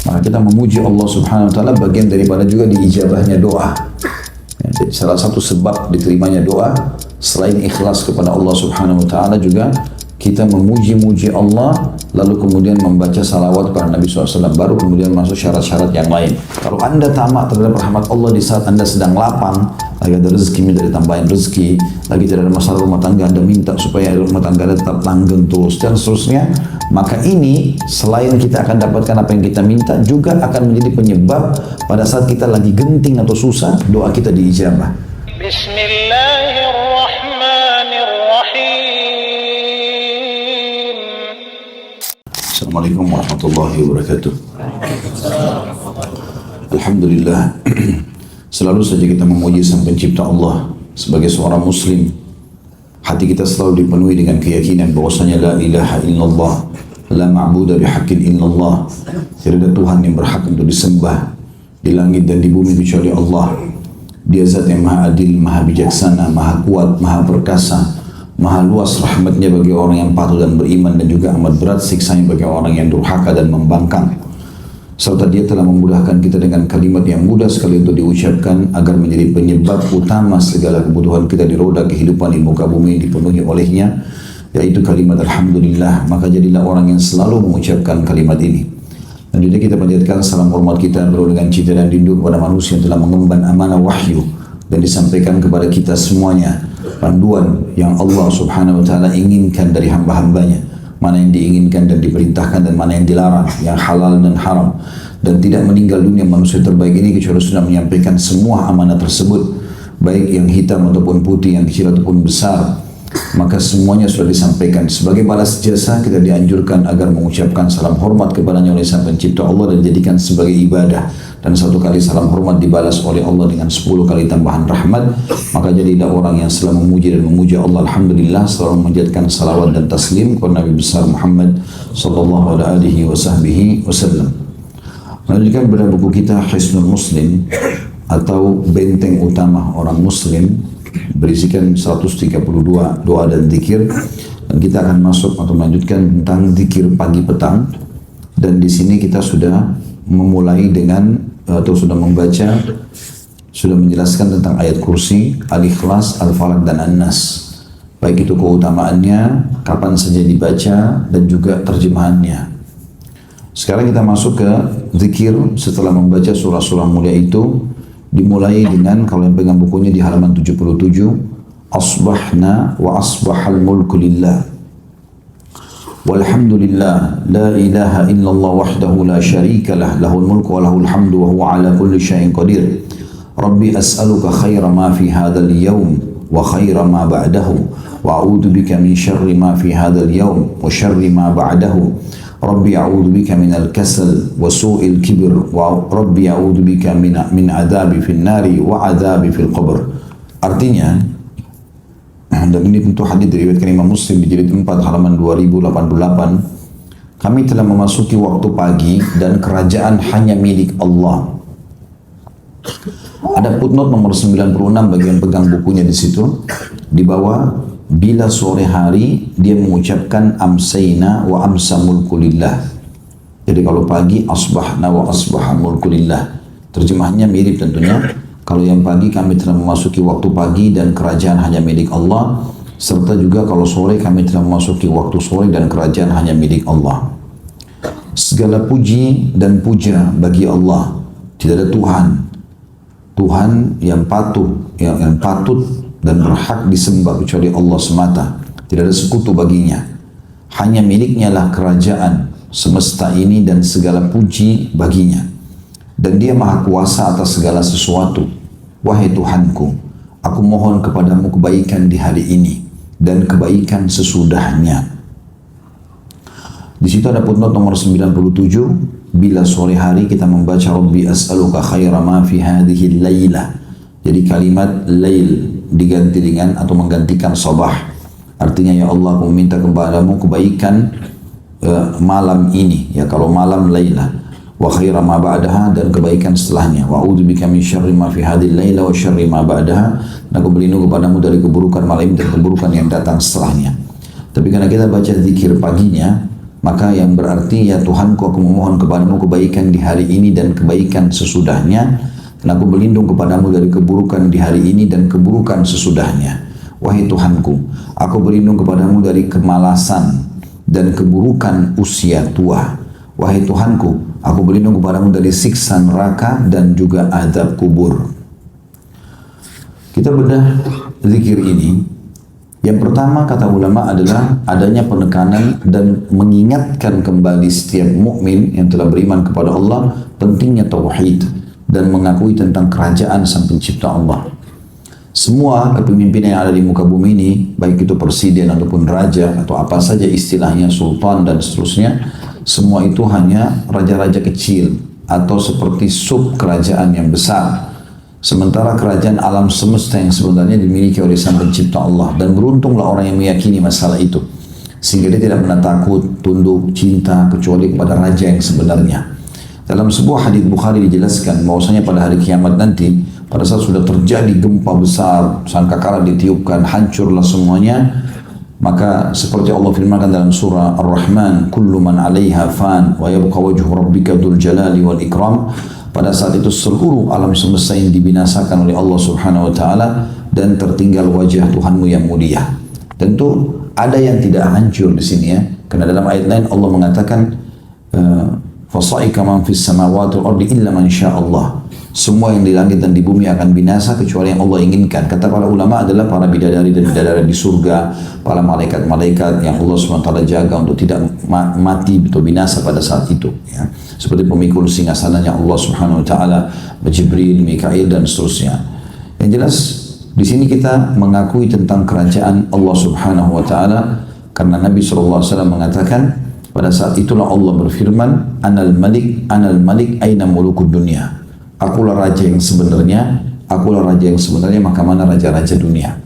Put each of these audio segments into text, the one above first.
Maka kita memuji Allah Subhanahu wa taala bagian daripada juga diijabahnya doa. Ya, jadi salah satu sebab diterimanya doa selain ikhlas kepada Allah Subhanahu wa taala juga kita memuji-muji Allah, lalu kemudian membaca salawat kepada Nabi SAW, baru kemudian masuk syarat-syarat yang lain. Kalau anda tamak terhadap rahmat Allah di saat anda sedang lapang, lagi ada rezeki, minta ditambahin rezeki, lagi tidak ada masalah rumah tangga, anda minta supaya rumah tangga anda tetap langgeng terus, dan seterusnya, maka ini selain kita akan dapatkan apa yang kita minta, juga akan menjadi penyebab pada saat kita lagi genting atau susah, doa kita diijabah. Bismillahirrahmanirrahim. Assalamualaikum warahmatullahi wabarakatuh. Alhamdulillah, selalu saja kita memuji Sang Pencipta Allah. Sebagai seorang muslim, hati kita selalu dipenuhi dengan keyakinan bahwasanya la ilaha illallah, la ma'budu bihaqqin illallah. Tidak ada Tuhan yang berhak untuk disembah di langit dan di bumi kecuali Allah. Dia zat yang maha adil, maha bijaksana, maha kuat, maha perkasa, maha luas rahmatnya bagi orang yang patuh dan beriman, dan juga amat berat siksanya bagi orang yang durhaka dan membangkang. Serta dia telah memudahkan kita dengan kalimat yang mudah sekali untuk diucapkan agar menjadi penyebab utama segala kebutuhan kita di roda kehidupan di muka bumi dipenuhi olehnya, yaitu kalimat Alhamdulillah. Maka jadilah orang yang selalu mengucapkan kalimat ini. Dan juga kita panjatkan salam hormat kita perlu dengan cinta dan rindu kepada manusia yang telah mengemban amanah wahyu dan disampaikan kepada kita semuanya panduan yang Allah Subhanahu wa taala inginkan dari hamba-hambanya, mana yang diinginkan dan diperintahkan dan mana yang dilarang, yang halal dan haram, dan tidak meninggal dunia manusia terbaik ini kecuali sudah menyampaikan semua amanah tersebut, baik yang hitam ataupun putih, yang kecil ataupun besar, maka semuanya sudah disampaikan. Sebagai balas jasa kita dianjurkan agar mengucapkan salam hormat kepadanya oleh Sang Pencipta Allah dan dijadikan sebagai ibadah. Dan satu kali salam hormat dibalas oleh Allah dengan 10 kali tambahan rahmat. Maka jadilah orang yang selalu memuji dan memuja Allah. Alhamdulillah, selalu menjadikan salawat dan taslim kepada Nabi besar Muhammad sallallahu alaihi wasallam. Melanjutkan pada buku kita Hisnul Muslim atau benteng utama orang muslim, berisikan 132 doa dan zikir, dan kita akan masuk atau melanjutkan tentang zikir pagi petang. Dan di sini kita sudah memulai dengan atau sudah membaca, sudah menjelaskan tentang ayat kursi, Al-Ikhlas, Al-Falaq dan An-Nas, baik itu keutamaannya, kapan saja dibaca, dan juga terjemahannya. Sekarang kita masuk ke zikir setelah membaca surah-surah mulia itu. Dimulai dengan, kalau yang pegang bukunya di halaman 77, Asbahna wa asbahal mulku lillah walhamdulillah la ilaha illallah wahdahu la syarika lah lahul mulku wa lahul hamdu wa huwa ala kulli syai'in qadir. Rabbi as'aluka khaira ma fi hadzal yawm wa khaira ma ba'dahu wa a'udzu bika min syarri ma fi hadzal yawm wa syarri ma ba'dahu. Rabbi a'udzu bika minal kasal wa su'il kibr wa Rabbi a'udzu bika min adzabi fin nari wa adzabi fil qabr. Artinya, dan ini tentu hadis diriwayatkan Imam Muslim di jilid 4 halaman 2088, kami telah memasuki waktu pagi dan kerajaan hanya milik Allah. Ada footnote nomor 96 bagi yang pegang bukunya di situ. Di bawah, bila sore hari dia mengucapkan amsayna wa amsa mulku lillah. Jadi kalau pagi asbahna wa asbaha mulku lillah. Terjemahnya mirip tentunya. Kalau yang pagi kami telah memasuki waktu pagi dan kerajaan hanya milik Allah. Serta juga kalau sore kami telah memasuki waktu sore dan kerajaan hanya milik Allah. Segala puji dan puja bagi Allah. Tidak ada Tuhan yang patut dan berhak disembah kecuali Allah semata. Tidak ada sekutu baginya. Hanya miliknya lah kerajaan semesta ini dan segala puji baginya. Dan dia maha kuasa atas segala sesuatu. Wahai Tuhanku, aku mohon kepadamu kebaikan di hari ini dan kebaikan sesudahnya. Di situ ada footnote nomor 97. Bila sore hari kita membaca Rabbi as'aluka khaira ma fi hadhihi laylah. Jadi kalimat lail diganti dengan atau menggantikan sabah. Artinya ya Allah, aku meminta kepadamu kebaikan malam ini. Ya kalau malam laylah. Wa khaira ma ba'daha, dan kebaikan setelahnya. Wa a'udzubika min syarri ma fi hadhihi laylah wa syarri ma ba'daha. Dan aku berlindung kepadamu dari keburukan malam dan keburukan yang datang setelahnya. Tapi karena kita baca zikir paginya, maka yang berarti ya Tuhanku, aku memohon kepadamu kebaikan di hari ini dan kebaikan sesudahnya, dan aku berlindung kepadamu dari keburukan di hari ini dan keburukan sesudahnya. Wahai Tuhanku, aku berlindung kepadamu dari kemalasan dan keburukan usia tua. Wahai Tuhanku, aku berlindung kepadamu dari siksa neraka dan juga azab kubur. Kita bedah zikir ini. Yang pertama kata ulama adalah adanya penekanan dan mengingatkan kembali setiap mukmin yang telah beriman kepada Allah pentingnya tauhid dan mengakui tentang kerajaan Sang Pencipta Allah. Semua kepemimpinan yang ada di muka bumi ini, baik itu presiden ataupun raja atau apa saja istilahnya, sultan dan seterusnya, semua itu hanya raja-raja kecil atau seperti sub kerajaan yang besar. Sementara kerajaan alam semesta yang sebenarnya dimiliki oleh Sang Pencipta Allah. Dan beruntunglah orang yang meyakini masalah itu, sehingga dia tidak pernah takut, tunduk, cinta kecuali kepada raja yang sebenarnya. Dalam sebuah hadis Bukhari dijelaskan bahwasanya pada hari kiamat nanti, pada saat sudah terjadi gempa besar, sangkakala ditiupkan, hancurlah semuanya, maka seperti Allah firmankan dalam surah Ar-Rahman, kullu man 'alaiha fan wa yabqa wajhu rabbika dzul jalali wal ikram. Pada saat itu seluruh alam semesta yang dibinasakan oleh Allah Subhanahu wa taala dan tertinggal wajah Tuhanmu yang mulia. Tentu ada yang tidak hancur di sini ya. Karena dalam ayat lain Allah mengatakan fasaika man fis samawati wal ardi illa man syaa Allah. Semua yang di langit dan di bumi akan binasa kecuali yang Allah inginkan. Kata para ulama adalah para bidadari dan bidadari di surga, para malaikat-malaikat yang Allah SWT jaga untuk tidak mati atau binasa pada saat itu. Ya. Seperti pemikul singgasananya Allah Subhanahu Wa Taala, Jibril, Mikail dan seterusnya. Yang jelas di sini kita mengakui tentang kerajaan Allah Subhanahu Wa Taala karena Nabi SAW mengatakan pada saat itulah Allah berfirman, Anal Malik, aina mulukud dunia. Akulah raja yang sebenarnya, maka mana raja-raja dunia.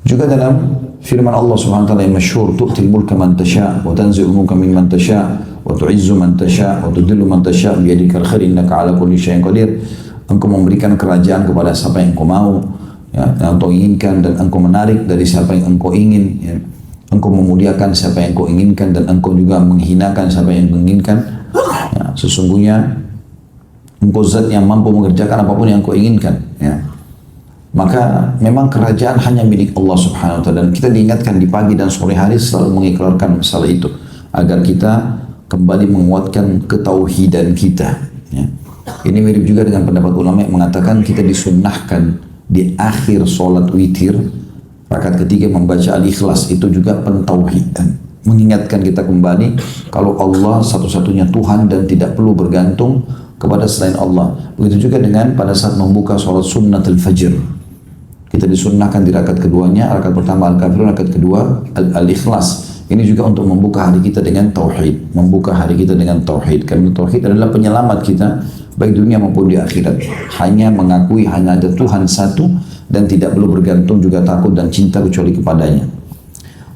Juga dalam firman Allah Subhanahu wa taala yang masyhur, tu'til mulka man tasha' wa tanzi'ul mulka mimman tasha' wa tu'izzu man tasha' wa tudhillu man tasha' bi yadikal khair innaka 'ala kulli syai'in qadir. Engkau memberikan kerajaan kepada siapa yang engkau mau, ya, yang engkau inginkan, dan engkau menarik dari siapa yang engkau ingin, ya. Engkau memuliakan siapa yang engkau inginkan dan engkau juga menghinakan siapa yang engkau inginkan. Ya, sesungguhnya engkau zat yang mampu mengerjakan apapun yang kau inginkan, ya. Maka memang kerajaan hanya milik Allah Subhanahu wa taala, dan kita diingatkan di pagi dan sore hari selalu mengikrarkan masalah itu agar kita kembali menguatkan ketauhidan kita, ya. Ini mirip juga dengan pendapat ulama yang mengatakan kita disunnahkan di akhir solat witir rakaat ketiga membaca Al-Ikhlas, itu juga pentauhidan, mengingatkan kita kembali kalau Allah satu-satunya Tuhan dan tidak perlu bergantung kepada selain Allah. Begitu juga dengan pada saat membuka sholat sunnatul fajr, kita disunnahkan di rakaat keduanya, rakaat pertama Al-Kafirun, rakaat kedua Al-Ikhlas. Ini juga untuk membuka hari kita dengan tauhid, karena tauhid adalah penyelamat kita baik dunia maupun di akhirat. Hanya mengakui hanya ada Tuhan satu dan tidak perlu bergantung juga takut dan cinta kecuali kepadanya.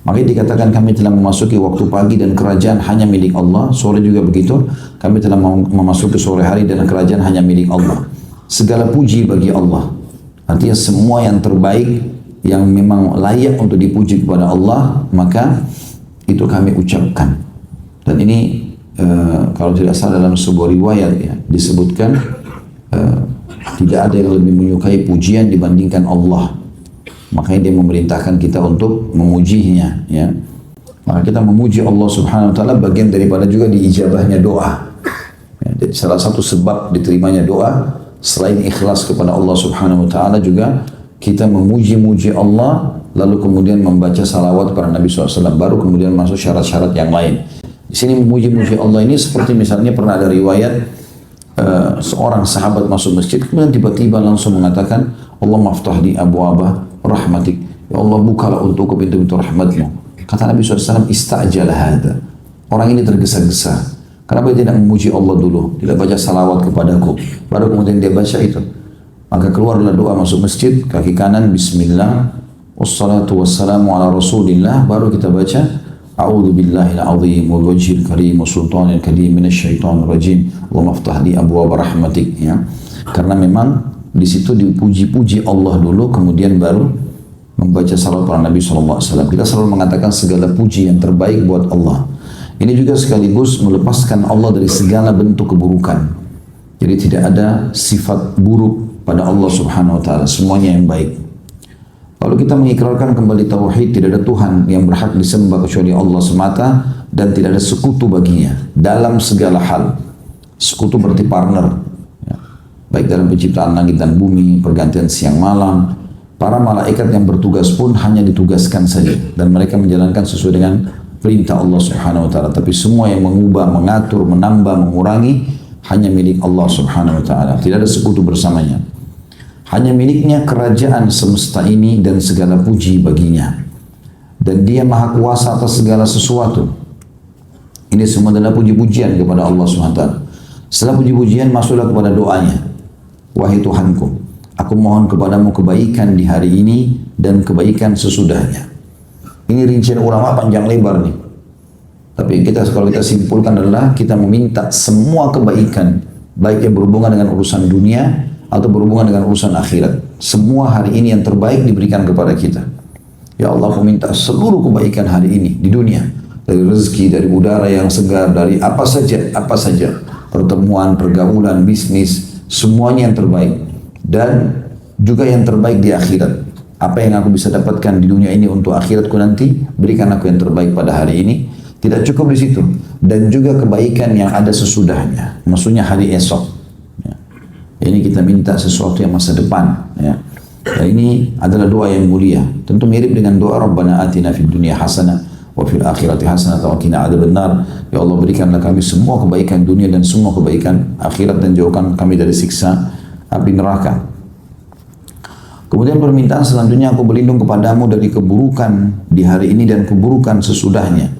Makanya dikatakan kami telah memasuki waktu pagi dan kerajaan hanya milik Allah. Sore juga begitu. Kami telah memasuki sore hari dan kerajaan hanya milik Allah. Segala puji bagi Allah. Artinya semua yang terbaik yang memang layak untuk dipuji kepada Allah, maka itu kami ucapkan. Dan ini kalau tidak salah dalam sebuah riwayat ya, disebutkan tidak ada yang lebih menyukai pujian dibandingkan Allah. Makanya dia memerintahkan kita untuk memujinya, ya. Maka kita memuji Allah Subhanahu wa taala bagian daripada juga diijabahnya doa. Ya, jadi salah satu sebab diterimanya doa selain ikhlas kepada Allah Subhanahu wa taala juga kita memuji-muji Allah, lalu kemudian membaca salawat kepada Nabi SAW, baru kemudian masuk syarat-syarat yang lain. Di sini memuji-muji Allah ini seperti misalnya pernah ada riwayat seorang sahabat masuk masjid kemudian tiba-tiba langsung mengatakan, Allah maftah di abwaba rahmatik, ya Allah bukalah untukku pintu-pintu rahmatmu. Kata Nabi SAW, istajala hadha, orang ini tergesa-gesa. Kenapa dia tidak memuji Allah dulu, tidak baca salawat kepadaku, baru kemudian dia baca itu. Maka keluarlah doa masuk masjid, kaki kanan bismillah wassalatu wassalamu ala rasulillah, baru kita baca a'udzu billahil azim wal wajhil karim wa sultanil karim minasyaitonir rajim wa maftah li abwaab rahmatik, ya. Karena memang di situ dipuji-puji Allah dulu, kemudian baru membaca salawat para Nabi SAW. Kita selalu mengatakan segala puji yang terbaik buat Allah. Ini juga sekaligus melepaskan Allah dari segala bentuk keburukan. Jadi tidak ada sifat buruk pada Allah Subhanahu wa taala, semuanya yang baik. Kalau kita mengikrarkan kembali tauhid, tidak ada Tuhan yang berhak disembah kecuali Allah semata dan tidak ada sekutu baginya dalam segala hal. Sekutu berarti partner, ya. Baik dalam penciptaan langit dan bumi, pergantian siang malam. Para malaikat yang bertugas pun hanya ditugaskan saja dan mereka menjalankan sesuai dengan perintah Allah Subhanahu wa taala. Tapi semua yang mengubah, mengatur, menambah, mengurangi hanya milik Allah Subhanahu wa taala. Tidak ada sekutu bersamanya. Hanya miliknya kerajaan semesta ini dan segala puji baginya. Dan dia maha kuasa atas segala sesuatu. Ini semua adalah puji-pujian kepada Allah Subhanahu wa taala. Setelah puji-pujian masuklah kepada doanya. Wahai Tuhanku, aku mohon kepadamu kebaikan di hari ini dan kebaikan sesudahnya. Ini rincian ulama panjang lebar nih. Tapi kalau kita simpulkan adalah kita meminta semua kebaikan, baik yang berhubungan dengan urusan dunia atau berhubungan dengan urusan akhirat. Semua hari ini yang terbaik diberikan kepada kita. Ya Allah, aku minta seluruh kebaikan hari ini di dunia. Dari rezeki, dari udara yang segar, dari apa saja. Pertemuan, pergaulan, bisnis, semuanya yang terbaik. Dan juga yang terbaik di akhirat. Apa yang aku bisa dapatkan di dunia ini untuk akhiratku nanti, berikan aku yang terbaik pada hari ini. Tidak cukup di situ. Dan juga kebaikan yang ada sesudahnya. Maksudnya hari esok. Ya. Ini kita minta sesuatu yang masa depan. Ya. Dan ini adalah doa yang mulia. Tentu mirip dengan doa Rabbana atina fid dunya hasanah wa fil akhirati hasanah wa qina adzabannar. Ya Allah, berikanlah kami semua kebaikan dunia dan semua kebaikan akhirat dan jauhkan kami dari siksa api neraka. Kemudian permintaan selanjutnya, aku berlindung kepadamu dari keburukan di hari ini dan keburukan sesudahnya.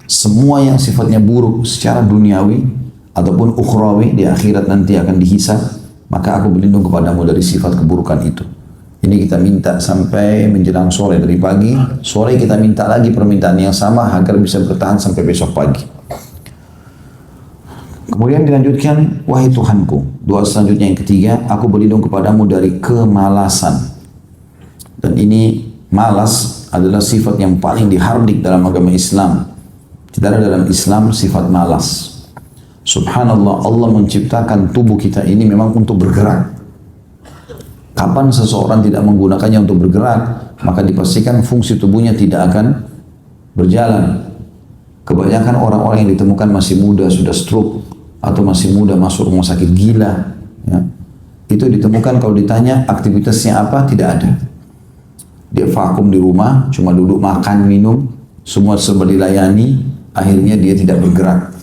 Semua yang sifatnya buruk secara duniawi ataupun ukhrawi di akhirat nanti akan dihisab, maka aku berlindung kepadamu dari sifat keburukan itu. Ini kita minta sampai menjelang sore, dari pagi, sore kita minta lagi permintaan yang sama agar bisa bertahan sampai besok pagi. Kemudian dilanjutkan, wahai Tuhanku, doa selanjutnya yang ketiga, aku berlindung kepadamu dari kemalasan. Dan ini malas adalah sifat yang paling dihardik dalam agama Islam. Tidak ada dalam Islam sifat malas. Subhanallah, Allah menciptakan tubuh kita ini memang untuk bergerak. Kapan seseorang tidak menggunakannya untuk bergerak, maka dipastikan fungsi tubuhnya tidak akan berjalan. Kebanyakan orang-orang yang ditemukan masih muda, sudah stroke, atau masih muda masuk rumah sakit gila. Ya. Itu ditemukan kalau ditanya aktivitasnya apa, tidak ada. Dia vakum di rumah, cuma duduk makan, minum, semua serba dilayani, akhirnya dia tidak bergerak,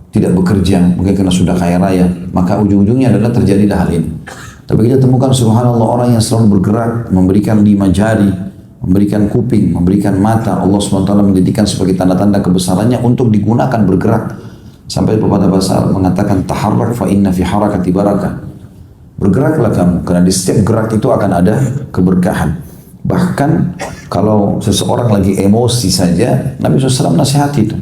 tidak bekerja, mungkin karena sudah kaya raya, maka ujung-ujungnya adalah terjadilah hal ini. Tapi kita temukan subhanallah orang yang selalu bergerak, memberikan 5 jari, memberikan kuping, memberikan mata, Allah SWT menjadikan sebagai tanda-tanda kebesarannya untuk digunakan bergerak. Sampai pepatah bahasa Arab mengatakan taharrak fa inna fi harakati barakah. Bergeraklah kamu, karena di setiap gerak itu akan ada keberkahan. Bahkan kalau seseorang lagi emosi saja, Nabi SAW nasihati itu.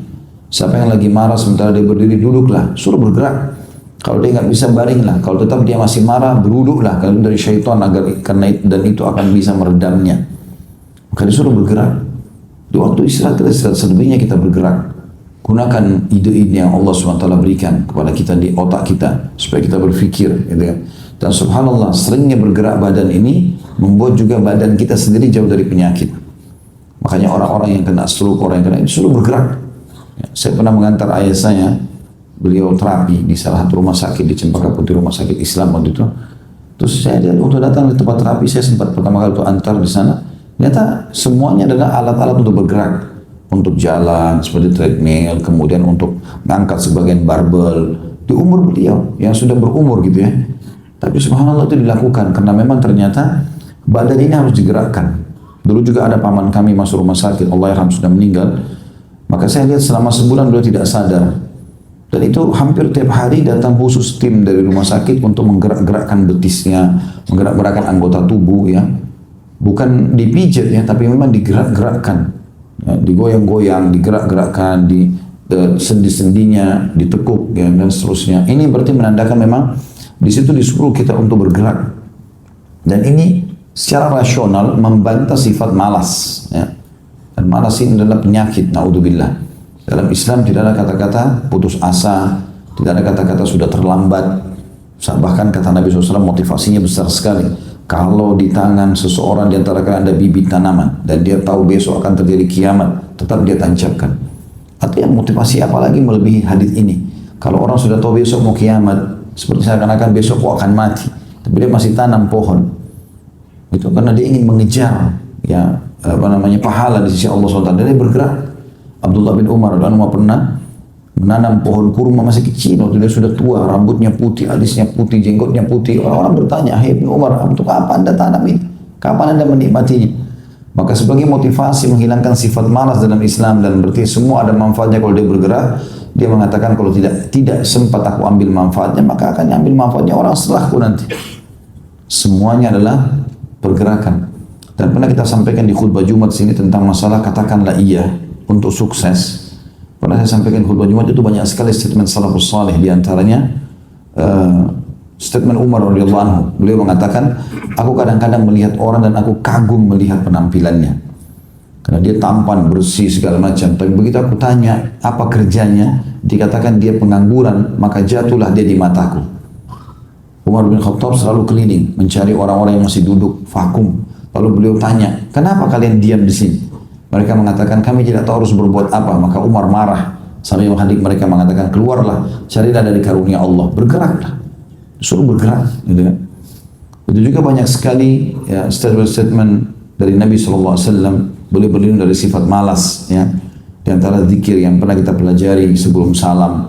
Siapa yang lagi marah sementara dia berdiri, duduklah, suruh bergerak. Kalau dia nggak bisa, baringlah. Kalau tetap dia masih marah, beruduklah. Kalau dari syaitan agar karena dan itu akan bisa meredamnya. Maka disuruh bergerak. Di waktu istirahat selebihnya kita bergerak. Gunakan ide-ide yang Allah SWT berikan kepada kita di otak kita supaya kita berfikir, gitu kan. Dan subhanallah, seringnya bergerak badan ini membuat juga badan kita sendiri jauh dari penyakit. Makanya orang-orang yang kena stroke, orang yang kena ini suruh bergerak. Ya, saya pernah mengantar ayah saya, beliau terapi di salah satu rumah sakit di Cempaka Putih, rumah sakit Islam waktu itu. Terus saya lihat waktu datang di tempat terapi, saya sempat pertama kali itu antar di sana. Ternyata semuanya adalah alat-alat untuk bergerak. Untuk jalan seperti treadmill, kemudian untuk mengangkat sebagian barbel di umur beliau yang sudah berumur gitu ya. Tapi subhanallah itu dilakukan karena memang ternyata badan ini harus digerakkan. Dulu juga ada paman kami masuk rumah sakit, Allahyarham sudah meninggal. Maka saya lihat selama sebulan beliau tidak sadar. Dan itu hampir tiap hari datang khusus tim dari rumah sakit untuk menggerak-gerakkan betisnya, menggerak-gerakkan anggota tubuh ya. Bukan dipijat ya, tapi memang digerak-gerakkan. Ya, digoyang-goyang, digerak-gerakkan, di sendi-sendinya, ditekuk ya, dan seterusnya. Ini berarti menandakan memang di situ disuruh kita untuk bergerak. Dan ini secara rasional membantah sifat malas ya. Dan malas ini adalah penyakit, naudzubillah. Dalam Islam tidak ada kata-kata putus asa, tidak ada kata-kata sudah terlambat. Bahkan kata Nabi SAW motivasinya besar sekali. Kalau di tangan seseorang di antara kalian ada bibit tanaman dan dia tahu besok akan terjadi kiamat, tetap dia tancapkan. Artinya motivasi apalagi melebihi hadis ini. Kalau orang sudah tahu besok mau kiamat, seperti seakan-akan besok kau akan mati, tapi dia masih tanam pohon. Itu karena dia ingin mengejar ya pahala di sisi Allah SWT. Dan dia bergerak. Abdullah bin Umar pernah menanam pohon kurma masih kecil, waktu dia sudah tua, rambutnya putih, alisnya putih, jenggotnya putih. Orang-orang bertanya, "Hai bin Umar, untuk apa anda tanam ini? Kapan anda menikmatinya?" Maka sebagai motivasi menghilangkan sifat malas dalam Islam, dan berarti semua ada manfaatnya kalau dia bergerak, dia mengatakan kalau tidak sempat aku ambil manfaatnya, maka akan ambil manfaatnya orang setelahku nanti. Semuanya adalah pergerakan. Dan pernah kita sampaikan di khutbah Jumat sini tentang masalah katakanlah iya untuk sukses. Pernah saya sampaikan di khutbah Jumat itu banyak sekali statement salafus salih, di antaranya statement Umar radhiyallahu anhu. Beliau mengatakan, aku kadang-kadang melihat orang dan aku kagum melihat penampilannya. Karena dia tampan, bersih, segala macam. Tapi begitu aku tanya, apa kerjanya? Dikatakan dia pengangguran, maka jatuhlah dia di mataku. Umar bin Khattab selalu keliling, mencari orang-orang yang masih duduk, vakum. Lalu beliau tanya, kenapa kalian diam di sini? Mereka mengatakan, kami tidak tahu harus berbuat apa. Maka Umar marah. Sampai hadik mereka mengatakan, keluarlah, carilah dari karunia Allah, bergeraklah. Suruh bergerak. Gitu kan? Itu juga banyak sekali ya, statement-statement dari Nabi SAW. Boleh berlindung dari sifat malas. Ya. Di antara zikir yang pernah kita pelajari sebelum salam,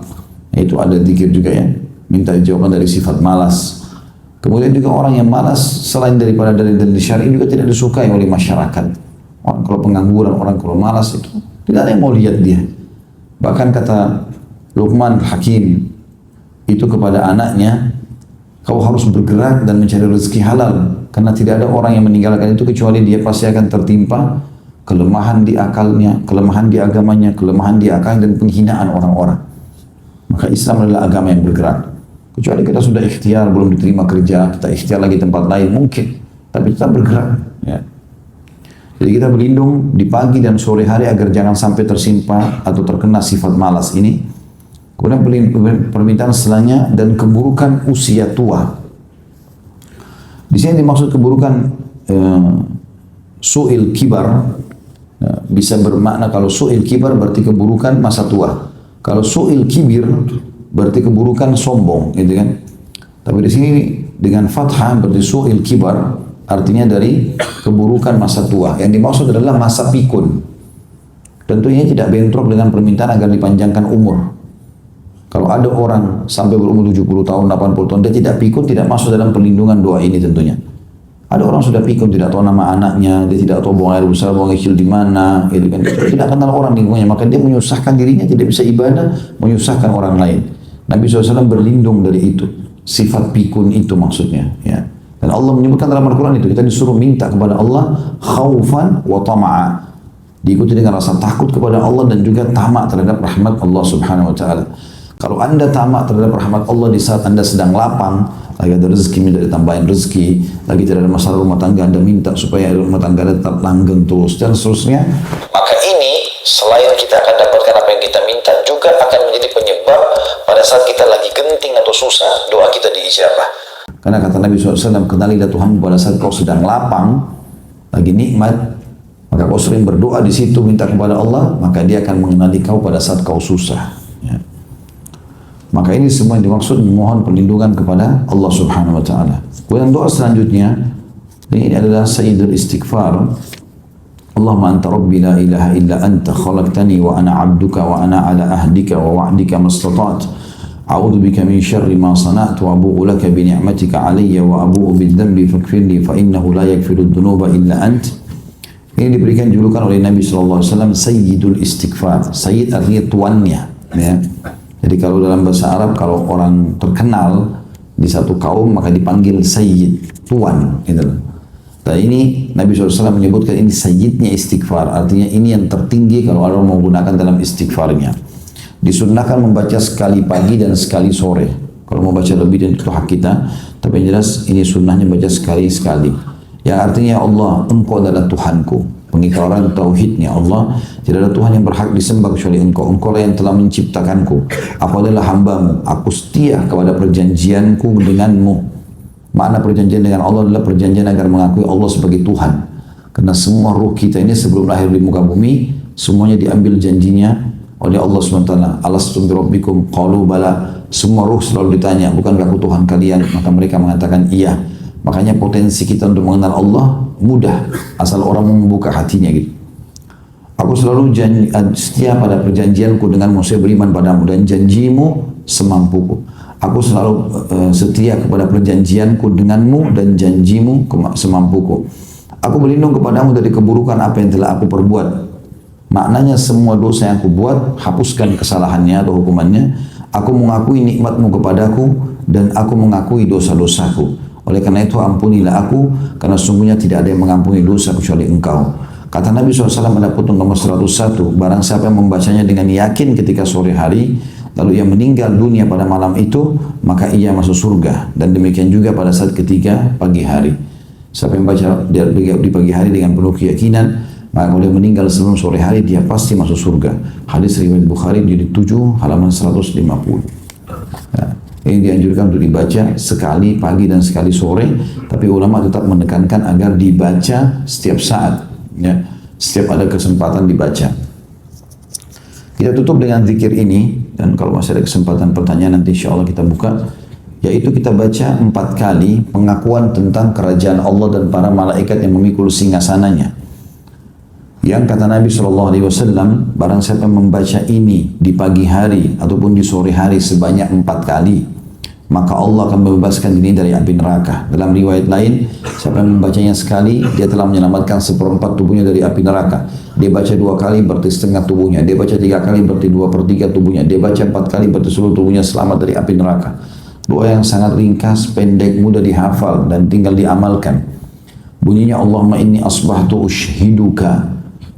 itu ada zikir juga ya, minta dijauhkan dari sifat malas. Kemudian juga orang yang malas, selain daripada dari syar'i, juga tidak disukai oleh masyarakat. Orang kalau pengangguran, orang kalau malas itu tidak ada yang mau lihat dia. Bahkan kata Luqman Hakim itu kepada anaknya, kau harus bergerak dan mencari rezeki halal, karena tidak ada orang yang meninggalkan itu kecuali dia pasti akan tertimpa kelemahan di akalnya, kelemahan di agamanya, kelemahan di akal dan penghinaan orang-orang. Maka Islam adalah agama yang bergerak. Kecuali kita sudah ikhtiar, belum diterima kerja, kita ikhtiar lagi tempat lain mungkin, tapi kita bergerak. Ya. Jadi kita berlindung di pagi dan sore hari agar jangan sampai tersimpa atau terkena sifat malas ini. Kemudian permintaan setelahnya, dan keburukan usia tua. Di sini dimaksud keburukan su'il kibar. Bisa bermakna kalau su'il kibar berarti keburukan masa tua. Kalau su'il kibir berarti keburukan sombong, gitu kan? Tapi di sini dengan fathah berarti su'il kibar, artinya dari keburukan masa tua. Yang dimaksud adalah masa pikun. Tentunya tidak bentrok dengan permintaan agar dipanjangkan umur. Kalau ada orang sampai berumur 70 tahun, 80 tahun, dia tidak pikun, tidak masuk dalam perlindungan doa ini tentunya. Ada orang sudah pikun, tidak tahu nama anaknya, dia tidak tahu buang air besar, buang kecil di mana, gitu kan. Tidak kenal orang di lingkungannya, maka dia menyusahkan dirinya, tidak bisa ibadah, menyusahkan orang lain. Nabi SAW berlindung dari itu. Sifat pikun itu maksudnya. Ya. Dan Allah menyebutkan dalam Al-Quran itu, kita disuruh minta kepada Allah khaufan wa tama'a. Diikuti dengan rasa takut kepada Allah dan juga tamak terhadap rahmat Allah Subhanahu wa Ta'ala. Kalau anda tamak terhadap rahmat Allah di saat anda sedang lapang, lagi ada rezeki, minta ditambahin rezeki, lagi tidak ada masalah rumah tangga, anda minta supaya rumah tangga anda tetap langgeng terus, dan seterusnya. Maka ini selain kita akan dapatkan apa yang kita minta, juga akan menjadi penyebab pada saat kita lagi genting atau susah, doa kita diijabah. Karena kata Nabi SAW, kenalilah Tuhan pada saat kau sedang lapang, lagi nikmat, maka kau sering berdoa di situ, minta kepada Allah, maka dia akan mengenali kau pada saat kau susah. Ya. Maka ini semua dimaksud memohon perlindungan kepada Allah Subhanahu wa Ta'ala. Kemudian doa selanjutnya, ini adalah Sayyidul Istighfar. Allahumma anta rabbi la ilaha illa anta khalaqtani wa ana abduka wa ana ala ahdika wa wa'dika mastata'at. A'udzu bika min syarri ma sana'tu wa abu'u laka bi ni'matika 'alayya wa abu'u bidz-dzambi faghfirli fa innahu la yaghfiru dzunuba illa ant. Ini diberikan julukan oleh Nabi sallallahu alaihi wasallam Sayyidul Istighfar. Sayyid artinya tuannya, ya. Jadi kalau dalam bahasa Arab, kalau orang terkenal di satu kaum maka dipanggil Sayyid, tuan, gitu. Dan ini Nabi SAW menyebutkan ini Sayyidnya istighfar, artinya ini yang tertinggi kalau orang mau gunakan dalam istighfarnya. Disunnahkan membaca sekali pagi dan sekali sore. Kalau mau baca lebih dan itu hak kita, tapi yang jelas ini sunnahnya baca sekali-sekali. Yang artinya, ya Allah, Engkau adalah Tuhanku. Pengikraran tauhidnya Allah, tidak ada Tuhan yang berhak disembah kecuali Engkau. Engkau lah yang telah menciptakanku. Aku adalah hambamu. Aku setia kepada perjanjianku denganmu. Makna perjanjian dengan Allah adalah perjanjian agar mengakui Allah sebagai Tuhan. Karena semua ruh kita ini sebelum lahir di muka bumi, semuanya diambil janjinya oleh Allah SWT. Alastu bi rabbikum qalu bala. Semua ruh selalu ditanya, bukankah aku Tuhan kalian? Maka mereka mengatakan iya. Makanya potensi kita untuk mengenal Allah mudah, asal orang membuka hatinya gitu. Aku selalu setia pada perjanjianku denganmu, saya beriman padamu dan janjimu semampuku. Aku selalu setia kepada perjanjianku denganmu dan janjimu semampuku. Aku berlindung kepadamu dari keburukan apa yang telah aku perbuat. Maknanya semua dosa yang aku buat, hapuskan kesalahannya atau hukumannya. Aku mengakui nikmatmu kepadaku dan aku mengakui dosa-dosaku. Oleh karena itu ampunilah aku, karena sungguhnya tidak ada yang mengampuni dosa kecuali Engkau. Kata Nabi SAW pada putun nomor 101, barang siapa yang membacanya dengan yakin ketika sore hari, lalu ia meninggal dunia pada malam itu, maka ia masuk surga. Dan demikian juga pada saat ketiga pagi hari. Siapa yang baca di pagi hari dengan penuh keyakinan, maka kalau dia meninggal sebelum sore hari, dia pasti masuk surga. Hadis riwayat Bukhari jilid 7 halaman 150. Ya. Ini dianjurkan untuk dibaca sekali pagi dan sekali sore, tapi ulama tetap menekankan agar dibaca setiap saat, ya, setiap ada kesempatan dibaca. Kita tutup dengan zikir ini, dan kalau masih ada kesempatan pertanyaan nanti insya Allah kita buka, yaitu kita baca 4 kali pengakuan tentang kerajaan Allah dan para malaikat yang memikul singgasananya. Yang kata Nabi SAW, barang siapa membaca ini di pagi hari ataupun di sore hari sebanyak 4 kali, maka Allah akan membebaskan diri dari api neraka. Dalam riwayat lain, siapa yang membacanya sekali, dia telah menyelamatkan 1/4 tubuhnya dari api neraka. Dia baca 2 kali berarti setengah tubuhnya. Dia baca 3 kali berarti 2/3 tubuhnya. Dia baca 4 kali berarti seluruh tubuhnya selamat dari api neraka. Doa yang sangat ringkas, pendek, mudah dihafal dan tinggal diamalkan. Bunyinya Allahumma inni asbahtu ushiduka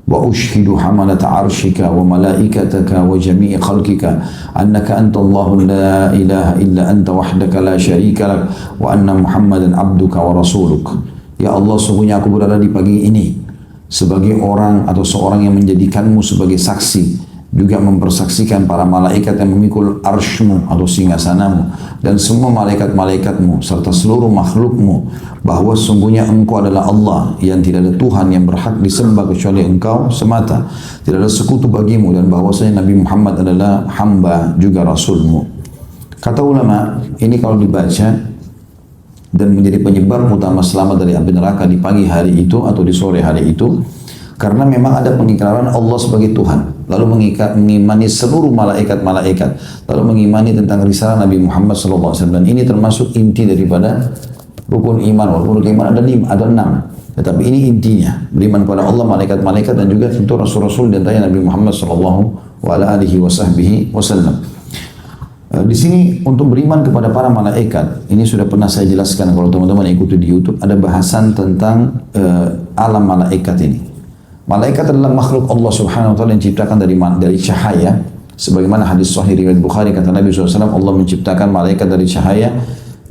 wa ushidu hamalata arshika wa malaikataka wa jami'i khalqika annaka anta Allahu la ilaha illa anta wahdaka la syarika lak wa anna Muhammadan abduka wa rasuluk. Ya Allah, sungguhnya aku berada di pagi ini sebagai orang atau seorang yang menjadikanmu sebagai saksi, juga mempersaksikan para malaikat yang memikul arshmu atau singgasanamu dan semua malaikat-malaikatmu serta seluruh makhlukmu bahwa sungguhnya Engkau adalah Allah yang tidak ada Tuhan yang berhak disembah kecuali Engkau semata, tidak ada sekutu bagimu, dan bahwasanya Nabi Muhammad adalah hamba juga rasulmu. Kata ulama, ini kalau dibaca dan menjadi penyebab utama selamat dari api neraka di pagi hari itu atau di sore hari itu, karena memang ada pengikraran Allah sebagai Tuhan, lalu mengimani seluruh malaikat-malaikat, lalu mengimani tentang risalah Nabi Muhammad SAW. Dan ini termasuk inti daripada rukun iman. Walaupun rukun iman ada 6, tetapi ini intinya, beriman kepada Allah, malaikat-malaikat, dan juga tentu Rasul-Rasul dan Nabi Muhammad SAW. Di sini untuk beriman kepada para malaikat, ini sudah pernah saya jelaskan kalau teman-teman ikuti di YouTube, ada bahasan tentang alam malaikat ini. Malaikat adalah makhluk Allah Subhanahu wa taala yang diciptakan dari cahaya. Sebagaimana hadis sahih riwayat Bukhari, kata Nabi SAW, Allah menciptakan malaikat dari cahaya,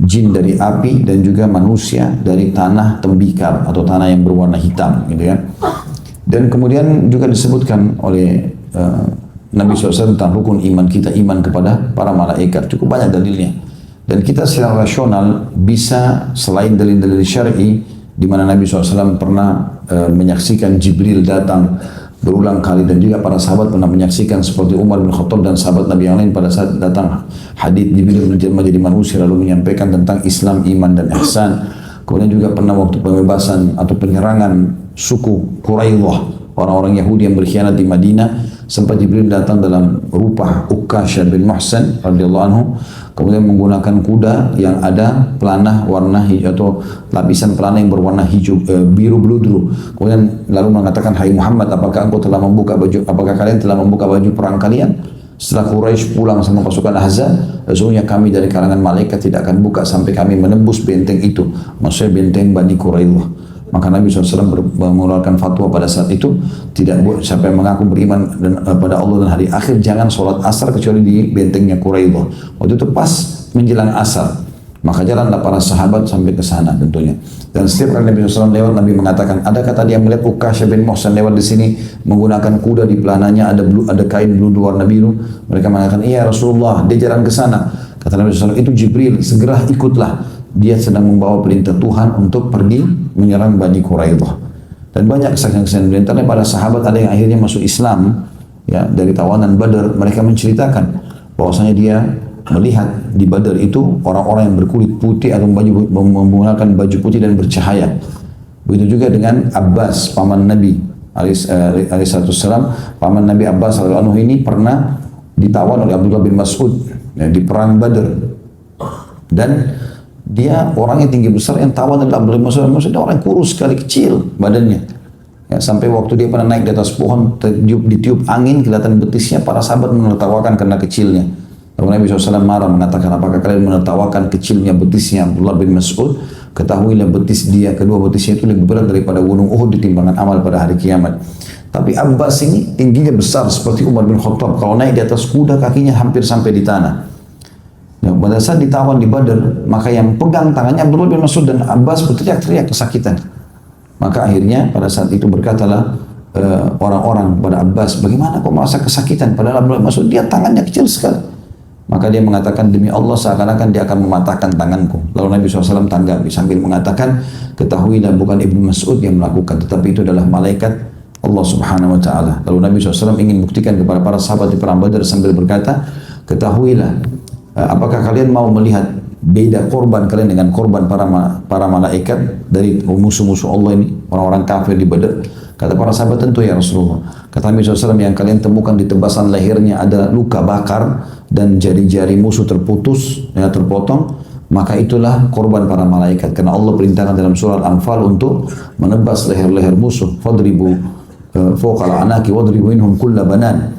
jin dari api, dan juga manusia dari tanah tembikar atau tanah yang berwarna hitam, gitu kan. Dan kemudian juga disebutkan oleh Nabi SAW tentang rukun iman kita, iman kepada para malaikat. Cukup banyak dalilnya. Dan kita secara rasional bisa, selain dalil-dalil syar'i, di mana Nabi SAW pernah menyaksikan Jibril datang berulang kali, dan juga para sahabat pernah menyaksikan seperti Umar bin Khattab dan sahabat Nabi yang lain pada saat datang hadits Jibril menjadi manusia lalu menyampaikan tentang Islam, iman, dan ihsan. Kemudian juga pernah waktu pembebasan atau penyerangan suku Quraidah, orang-orang Yahudi yang berkhianat di Madinah, sempat Jibril datang dalam rupa Uqashah bin Muhsan radhiyallahu anhu, kemudian menggunakan kuda yang ada pelanah warna hijau atau lapisan pelanah yang berwarna hijau biru beludru. Kemudian lalu mengatakan, hai Muhammad, apakah kalian telah membuka baju perang kalian? Setelah Quraisy pulang sama pasukan Ahzab, sesungguhnya kami dari kalangan malaikat tidak akan buka sampai kami menembus benteng itu, maksudnya benteng Bani Quraidah. Maka Nabi SAW mengeluarkan fatwa pada saat itu, tidak buat siapa yang mengaku beriman pada Allah dan hari akhir, jangan sholat asar kecuali di bentengnya Quraidah. Waktu itu pas menjelang asar. Maka jalanlah para sahabat sampai ke sana tentunya. Dan setiap kali Nabi SAW lewat, Nabi mengatakan, ada kata dia melihat Uqasyah bin Muhsan lewat di sini menggunakan kuda di pelananya, ada kain bulu warna biru. Mereka mengatakan, iya Rasulullah, dia jalan ke sana. Kata Nabi SAW, itu Jibril, segera ikutlah. Dia sedang membawa perintah Tuhan untuk pergi menyerang Bani Quraidah. Dan banyak kesaksian-kesaksian. Di antaranya para sahabat ada yang akhirnya masuk Islam, ya, dari tawanan Badar. Mereka menceritakan bahwasanya dia melihat di Badar itu orang-orang yang berkulit putih atau menggunakan baju putih dan bercahaya. Begitu juga dengan Abbas, paman Nabi alaihissalam. Paman Nabi Abbas radhiyallahu anhu ini pernah ditawan oleh Abdullah bin Mas'ud, ya, di perang Badar. Dan dia orang yang tinggi besar, yang tawan adalah Abdullah bin Mas'ud. Maksudnya orang kurus sekali, kecil badannya. Ya, sampai waktu dia pernah naik di atas pohon, ditiup angin, kelihatan betisnya, para sahabat menertawakan karena kecilnya. Lalu Nabi SAW marah mengatakan, apakah kalian menertawakan kecilnya betisnya Abdullah bin Mas'ud? Ketahuilah betis dia, kedua betisnya itu lebih berat daripada gunung Uhud di timbangan amal pada hari kiamat. Tapi Abbas ini tingginya besar seperti Umar bin Khattab. Kalau naik di atas kuda kakinya hampir sampai di tanah. Ya, pada saat ditawan di Badar, maka yang pegang tangannya Abdullah bin Mas'ud dan Abbas berteriak-teriak kesakitan. Maka akhirnya pada saat itu berkatalah orang-orang pada Abbas, bagaimana kau merasa kesakitan? Padahal Abdullah bin Mas'ud dia tangannya kecil sekali. Maka dia mengatakan, demi Allah seakan-akan dia akan mematahkan tanganku. Lalu Nabi SAW tanggapi sambil mengatakan, ketahuilah bukan Ibnu Mas'ud yang melakukan, tetapi itu adalah malaikat Allah Subhanahu Wa Taala. Lalu Nabi SAW ingin buktikan kepada para sahabat di perang Badar sambil berkata, ketahuilah, apakah kalian mau melihat beda korban kalian dengan korban para malaikat dari musuh-musuh Allah ini, orang-orang kafir di Badar? Kata para sahabat, tentu ya Rasulullah. Kata Nabi SAW, yang kalian temukan di tebasan lehernya ada luka bakar dan jari-jari musuh terputus, ya, terpotong, maka itulah korban para malaikat. Karena Allah perintahkan dalam surah Al-Anfal untuk menebas leher-leher musuh. Fadribu fawqal anaki wadribu minhum kulla banan.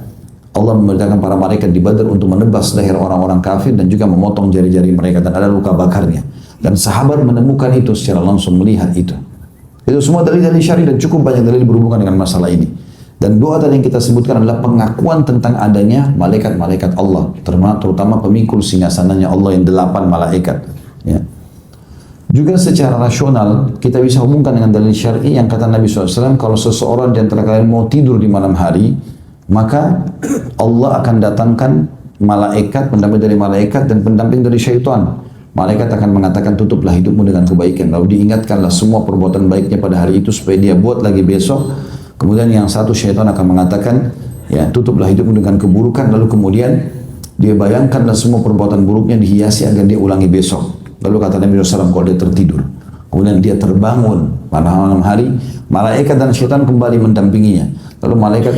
Allah memerintahkan para malaikat di Badar untuk menebas leher orang-orang kafir dan juga memotong jari-jari mereka, dan ada luka bakarnya. Dan sahabat menemukan itu secara langsung, melihat itu. Itu semua dalil-dalil syar'i dan cukup banyak dalil berhubungan dengan masalah ini. Dan doa tadi yang kita sebutkan adalah pengakuan tentang adanya malaikat-malaikat Allah, terutama pemikul singgasananya Allah yang 8 malaikat. Ya. Juga secara rasional kita bisa hubungkan dengan dalil syar'i yang kata Nabi SAW, kalau seseorang di antara kalian mau tidur di malam hari, maka Allah akan datangkan malaikat, pendamping dari malaikat dan pendamping dari syaitan. Malaikat akan mengatakan, tutuplah hidupmu dengan kebaikan. Lalu diingatkanlah semua perbuatan baiknya pada hari itu supaya dia buat lagi besok. Kemudian yang satu, syaitan akan mengatakan, ya, tutuplah hidupmu dengan keburukan. Lalu kemudian dia bayangkanlah semua perbuatan buruknya dihiasi agar dia ulangi besok. Lalu kata Nabi SAW, kalau dia tertidur, kemudian dia terbangun pada malam hari, malaikat dan syaitan kembali mendampinginya. Lalu malaikat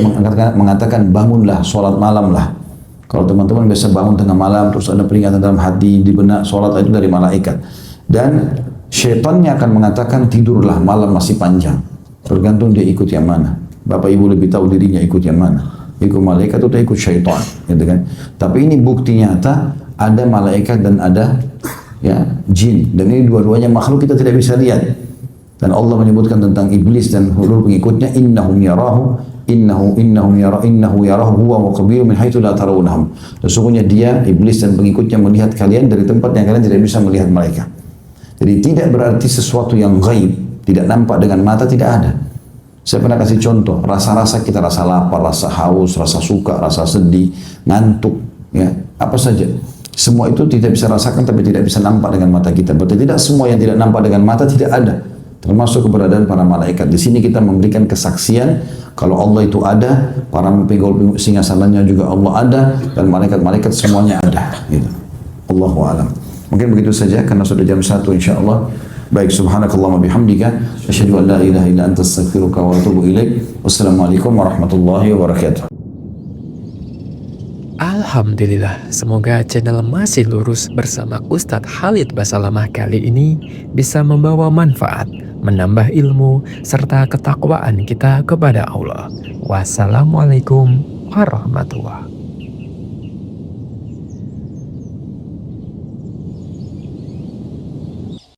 mengatakan, bangunlah, sholat malam lah. Kalau teman-teman biasa bangun tengah malam, terus ada peringatan dalam hati, di benak, sholat itu dari malaikat. Dan syaitannya akan mengatakan, tidurlah, malam masih panjang. Tergantung dia ikut yang mana. Bapak ibu lebih tahu dirinya ikut yang mana. Ikut malaikat atau ikut syaitan, gitu kan. Tapi ini bukti nyata, ada malaikat dan ada, ya, jin. Dan ini dua-duanya makhluk kita tidak bisa lihat. Dan Allah menyebutkan tentang iblis dan hulul pengikutnya, innahum yarahu huwa wa qabilu min haitsu la tarawnahum. Sesungguhnya dia, iblis dan pengikutnya, melihat kalian dari tempat yang kalian tidak bisa melihat mereka. Jadi tidak berarti sesuatu yang gaib, tidak nampak dengan mata, tidak ada. Saya pernah kasih contoh, rasa-rasa kita, rasa lapar, rasa haus, rasa suka, rasa sedih, ngantuk, ya, apa saja. Semua itu tidak bisa rasakan tapi tidak bisa nampak dengan mata kita. Berarti tidak semua yang tidak nampak dengan mata tidak ada. Termasuk keberadaan para malaikat. Di sini kita memberikan kesaksian kalau Allah itu ada, para pengikut singgasananya juga Allah ada, dan malaikat-malaikat semuanya ada. Gitu. Allahu a'lam. Mungkin begitu saja karena sudah jam 1 insyaallah. Baik, subhanakallahumma bihamdika asyhadu an la ilaha illa anta astaghfiruka wa atubu ilaik. Wassalamualaikum warahmatullahi wabarakatuh. Alhamdulillah, semoga channel Masih Lurus bersama Ustadz Khalid Basalamah kali ini bisa membawa manfaat, menambah ilmu, serta ketakwaan kita kepada Allah. Wassalamualaikum warahmatullahi wabarakatuh.